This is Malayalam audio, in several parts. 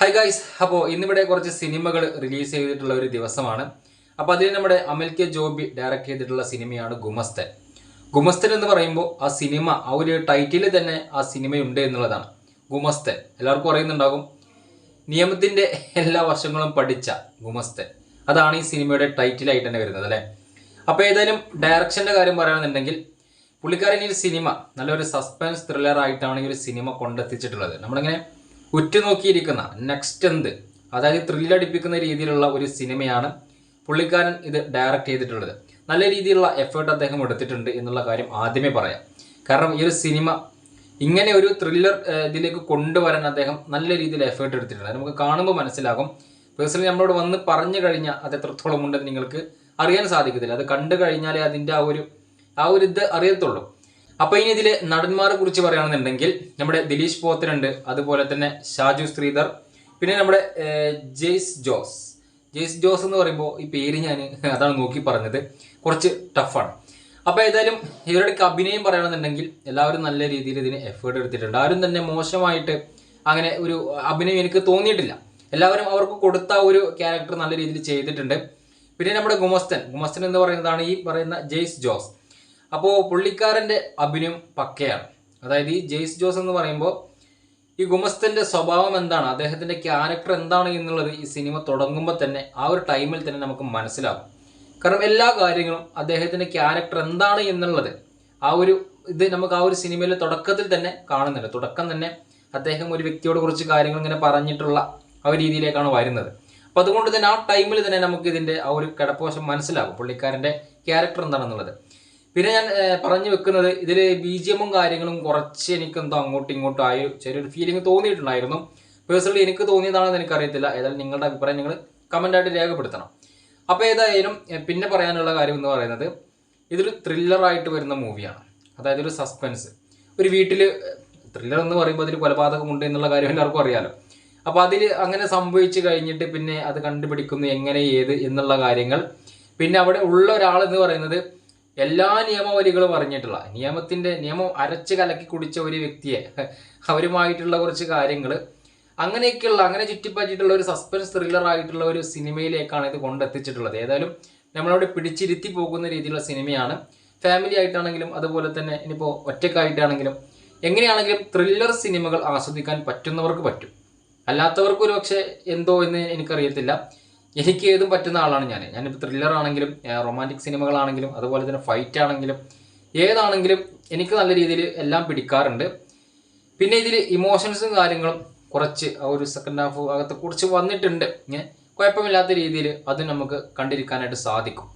ഹായ് ഗൈസ്, അപ്പോൾ ഇന്നിവിടെ കുറച്ച് സിനിമകൾ റിലീസ് ചെയ്തിട്ടുള്ള ഒരു ദിവസമാണ്. അപ്പോൾ അതിൽ നമ്മുടെ അമൽ കെ ജോബി ഡയറക്റ്റ് ചെയ്തിട്ടുള്ള സിനിമയാണ് ഗുമസ്തൻ. ഗുമസ്തൻ എന്ന് പറയുമ്പോൾ ആ സിനിമ, ആ ഒരു ടൈറ്റിൽ തന്നെ ആ സിനിമയുണ്ട് എന്നുള്ളതാണ്. ഗുമസ്തൻ എല്ലാവർക്കും അറിയുന്നുണ്ടാകും. നിയമത്തിൻ്റെ എല്ലാ വശങ്ങളും പഠിച്ച ഗുമസ്തൻ, അതാണ് ഈ സിനിമയുടെ ടൈറ്റിലായിട്ട് തന്നെ വരുന്നത് അല്ലേ. അപ്പോൾ ഏതായാലും ഡയറക്ഷൻ്റെ കാര്യം പറയുകയാണെന്നുണ്ടെങ്കിൽ പുള്ളിക്കാരൻ ഈ സിനിമ നല്ലൊരു സസ്പെൻസ് ത്രില്ലർ ആയിട്ടാണ് ഈ ഒരു സിനിമ കൊണ്ടെത്തിച്ചിട്ടുള്ളത്. നമ്മളിങ്ങനെ ഉറ്റുനോക്കിയിരിക്കുന്ന നെക്സ്റ്റ് എന്ത്, അതായത് ത്രില്ലടിപ്പിക്കുന്ന രീതിയിലുള്ള ഒരു സിനിമയാണ് പുള്ളിക്കാരൻ ഇത് ഡയറക്റ്റ് ചെയ്തിട്ടുള്ളത്. നല്ല രീതിയിലുള്ള എഫേർട്ട് അദ്ദേഹം എടുത്തിട്ടുണ്ട് എന്നുള്ള കാര്യം ആദ്യമേ പറയാം. കാരണം ഈ ഒരു സിനിമ ഇങ്ങനെ ഒരു ത്രില്ലർ ഇതിലേക്ക് കൊണ്ടുവരാൻ അദ്ദേഹം നല്ല രീതിയിൽ എഫേർട്ട് എടുത്തിട്ടുണ്ട്. നമുക്ക് കാണുമ്പോൾ മനസ്സിലാകും. പേഴ്സണലി നമ്മളോട് വന്ന് പറഞ്ഞു കഴിഞ്ഞാൽ അത് എത്രത്തോളം ഉണ്ടെന്ന് നിങ്ങൾക്ക് അറിയാൻ സാധിക്കത്തില്ല. അത് കണ്ടു കഴിഞ്ഞാലേ അതിൻ്റെ ആ ഒരു ഇത് അറിയത്തുള്ളൂ. അപ്പോൾ ഇനി ഇതിലെ നടന്മാരെ കുറിച്ച് പറയുകയാണെന്നുണ്ടെങ്കിൽ നമ്മുടെ ദിലീഷ് പോത്തനുണ്ട്, അതുപോലെ തന്നെ ഷാജു ശ്രീധർ, പിന്നെ നമ്മുടെ ജെയ്സ് ജോസ് എന്ന് പറയുമ്പോൾ ഈ പേര് ഞാൻ അതാണ് നോക്കി പറഞ്ഞത്, കുറച്ച് ടഫാണ്. അപ്പോൾ ഏതായാലും ഇവരുടെയൊക്കെ അഭിനയം പറയുകയാണെന്നുണ്ടെങ്കിൽ എല്ലാവരും നല്ല രീതിയിൽ ഇതിന് എഫേർട്ട് എടുത്തിട്ടുണ്ട്. ആരും തന്നെ മോശമായിട്ട് അങ്ങനെ ഒരു അഭിനയം എനിക്ക് തോന്നിയിട്ടില്ല. എല്ലാവരും അവർക്ക് കൊടുത്ത ഒരു ക്യാരക്ടർ നല്ല രീതിയിൽ ചെയ്തിട്ടുണ്ട്. പിന്നെ നമ്മുടെ ഗുമസ്തൻ എന്ന് പറയുന്നതാണ് ഈ പറയുന്ന ജെയ്സ് ജോസ്. അപ്പോൾ പുള്ളിക്കാരൻ്റെ അഭിനയം പക്കയാണ്. അതായത് ഈ ജെയ്സ് ജോസ് എന്ന് പറയുമ്പോൾ ഈ ഗുമസ്തൻ്റെ സ്വഭാവം എന്താണ്, അദ്ദേഹത്തിൻ്റെ ക്യാരക്ടർ എന്താണ് എന്നുള്ളത് ഈ സിനിമ തുടങ്ങുമ്പോൾ തന്നെ ആ ഒരു ടൈമിൽ തന്നെ നമുക്ക് മനസ്സിലാകും. കാരണം എല്ലാ കാര്യങ്ങളും അദ്ദേഹത്തിൻ്റെ ക്യാരക്ടർ എന്താണ് എന്നുള്ളത് ഇത് നമുക്ക് ആ ഒരു സിനിമയിൽ തുടക്കത്തിൽ തന്നെ കാണുന്നുണ്ട്. തുടക്കം തന്നെ അദ്ദേഹം ഒരു വ്യക്തിയോട് കുറച്ച് കാര്യങ്ങൾ ഇങ്ങനെ പറഞ്ഞിട്ടുള്ള ആ ഒരു രീതിയിലേക്കാണ് വരുന്നത്. അപ്പോൾ അതുകൊണ്ട് തന്നെ ആ ടൈമിൽ തന്നെ നമുക്ക് ഇതിൻ്റെ ആ ഒരു കിടപ്പോശം മനസ്സിലാകും, പുള്ളിക്കാരൻ്റെ ക്യാരക്ടർ എന്താണെന്നുള്ളത്. പിന്നെ ഞാൻ പറഞ്ഞു വെക്കുന്നത്, ഇതിൽ BGM കാര്യങ്ങളും കുറച്ച് എനിക്കെന്തോ അങ്ങോട്ടും ഇങ്ങോട്ടും ആയി ചെറിയൊരു ഫീലിംഗ് തോന്നിയിട്ടുണ്ടായിരുന്നു. പേഴ്സണലി എനിക്ക് തോന്നിയതാണെന്ന് എനിക്കറിയത്തില്ല. ഏതായാലും നിങ്ങളുടെ അഭിപ്രായം നിങ്ങൾ കമൻ്റായിട്ട് രേഖപ്പെടുത്തണം. അപ്പോൾ ഏതായാലും പിന്നെ പറയാനുള്ള കാര്യം എന്ന് പറയുന്നത്, ഇതൊരു ത്രില്ലറായിട്ട് വരുന്ന മൂവിയാണ്. അതായത് ഒരു സസ്പെൻസ്, ഒരു വീട്ടിൽ ത്രില്ലർ എന്ന് പറയുമ്പോൾ അതിൽ കൊലപാതകമുണ്ട് എന്നുള്ള കാര്യം എല്ലാവർക്കും അറിയാലോ. അപ്പോൾ അതിൽ അങ്ങനെ സംഭവിച്ചു കഴിഞ്ഞിട്ട് പിന്നെ അത് കണ്ടുപിടിക്കുന്നു എങ്ങനെ ഏത് എന്നുള്ള കാര്യങ്ങൾ. പിന്നെ അവിടെ ഉള്ള ഒരാളെന്ന് പറയുന്നത് എല്ലാ നിയമവലികളും അറിഞ്ഞിട്ടുള്ള നിയമം അരച്ച് കലക്കി കുടിച്ച ഒരു വ്യക്തിയെ, അവരുമായിട്ടുള്ള കുറച്ച് കാര്യങ്ങൾ അങ്ങനെ ചുറ്റിപ്പറ്റിയിട്ടുള്ള ഒരു സസ്പെൻസ് ത്രില്ലർ ആയിട്ടുള്ള ഒരു സിനിമയിലേക്കാണ് ഇത് കൊണ്ടെത്തിച്ചിട്ടുള്ളത്. ഏതായാലും നമ്മളവിടെ പിടിച്ചിരുത്തി പോകുന്ന രീതിയിലുള്ള സിനിമയാണ്. ഫാമിലി ആയിട്ടാണെങ്കിലും അതുപോലെ തന്നെ ഇനിയിപ്പോൾ ഒറ്റക്കായിട്ടാണെങ്കിലും എങ്ങനെയാണെങ്കിലും ത്രില്ലർ സിനിമകൾ ആസ്വദിക്കാൻ പറ്റുന്നവർക്ക് പറ്റും. അല്ലാത്തവർക്ക് ഒരു പക്ഷേ എന്തോ എന്ന് എനിക്കറിയത്തില്ല. എനിക്ക് ഏതും പറ്റുന്ന ആളാണ് ഞാനിപ്പോൾ ത്രില്ലർ ആണെങ്കിലും റൊമാൻറ്റിക് സിനിമകളാണെങ്കിലും അതുപോലെ തന്നെ ഫൈറ്റ് ആണെങ്കിലും ഏതാണെങ്കിലും എനിക്ക് നല്ല രീതിയിൽ എല്ലാം പിടിക്കാറുണ്ട്. പിന്നെ ഇതിൽ ഇമോഷൻസും കാര്യങ്ങളും കുറച്ച് ആ ഒരു സെക്കൻഡ് ഹാഫ് അകത്ത് കുറച്ച് വന്നിട്ടുണ്ട്. കുഴപ്പമില്ലാത്ത രീതിയിൽ അത് നമുക്ക് കണ്ടിരിക്കാനായിട്ട് സാധിക്കും.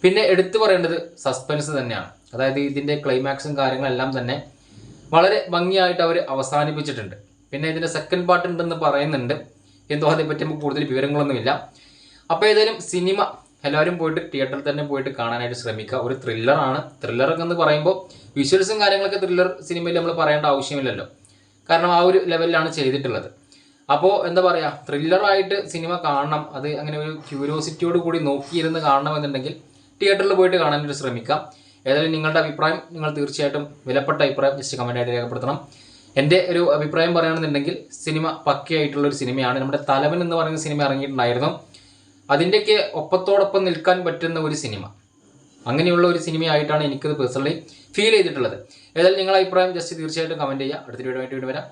പിന്നെ എടുത്തു പറയേണ്ടത് സസ്പെൻസ് തന്നെയാണ്. അതായത് ഇതിൻ്റെ ക്ലൈമാക്സും കാര്യങ്ങളെല്ലാം തന്നെ വളരെ ഭംഗിയായിട്ട് അവർ അവസാനിപ്പിച്ചിട്ടുണ്ട്. പിന്നെ ഇതിൻ്റെ സെക്കൻഡ് പാർട്ട് ഉണ്ടെന്ന് പറയുന്നുണ്ട്. എന്തോ അതേപ്പറ്റി നമുക്ക് കൂടുതൽ വിവരങ്ങളൊന്നുമില്ല. അപ്പോൾ ഏതായാലും സിനിമ എല്ലാവരും പോയിട്ട് തിയേറ്ററിൽ തന്നെ പോയിട്ട് കാണാനായിട്ട് ശ്രമിക്കുക. ഒരു ത്രില്ലറാണ്. ത്രില്ലറൊക്കെ എന്ന് പറയുമ്പോൾ വിഷ്വൽസും കാര്യങ്ങളൊക്കെ ത്രില്ലർ സിനിമയിൽ നമ്മൾ പറയേണ്ട ആവശ്യമില്ലല്ലോ, കാരണം ആ ഒരു ലെവലിലാണ് ചെയ്തിട്ടുള്ളത്. അപ്പോൾ എന്താ പറയുക, ത്രില്ലറായിട്ട് സിനിമ കാണണം, അത് അങ്ങനെ ഒരു ക്യൂരിയോസിറ്റിയോട് കൂടി നോക്കിയിരുന്ന് കാണണമെന്നുണ്ടെങ്കിൽ തിയേറ്ററിൽ പോയിട്ട് കാണാനായിട്ട് ശ്രമിക്കാം. ഏതായാലും നിങ്ങളുടെ അഭിപ്രായം നിങ്ങൾ തീർച്ചയായിട്ടും വിലപ്പെട്ട അഭിപ്രായം ജസ്റ്റ് കമൻറ്റായിട്ട് രേഖപ്പെടുത്തണം. എൻ്റെ ഒരു അഭിപ്രായം പറയുകയാണെന്നുണ്ടെങ്കിൽ സിനിമ പക്കയായിട്ടുള്ളൊരു സിനിമയാണ്. നമ്മുടെ തലവൻ എന്ന് പറയുന്ന സിനിമ ഇറങ്ങിയിട്ടുണ്ടായിരുന്നു. അതിൻ്റെയൊക്കെ ഒപ്പത്തോടൊപ്പം നിൽക്കാൻ പറ്റുന്ന ഒരു സിനിമ, അങ്ങനെയുള്ള ഒരു സിനിമയായിട്ടാണ് എനിക്കത് പേഴ്സണലി ഫീൽ ചെയ്തിട്ടുള്ളത്. ഏതായാലും നിങ്ങളുടെ അഭിപ്രായം ജസ്റ്റ് തീർച്ചയായിട്ടും കമൻറ്റ് ചെയ്യുക. അടുത്തൊരു വീഡിയോ ആയിട്ട് വരാം.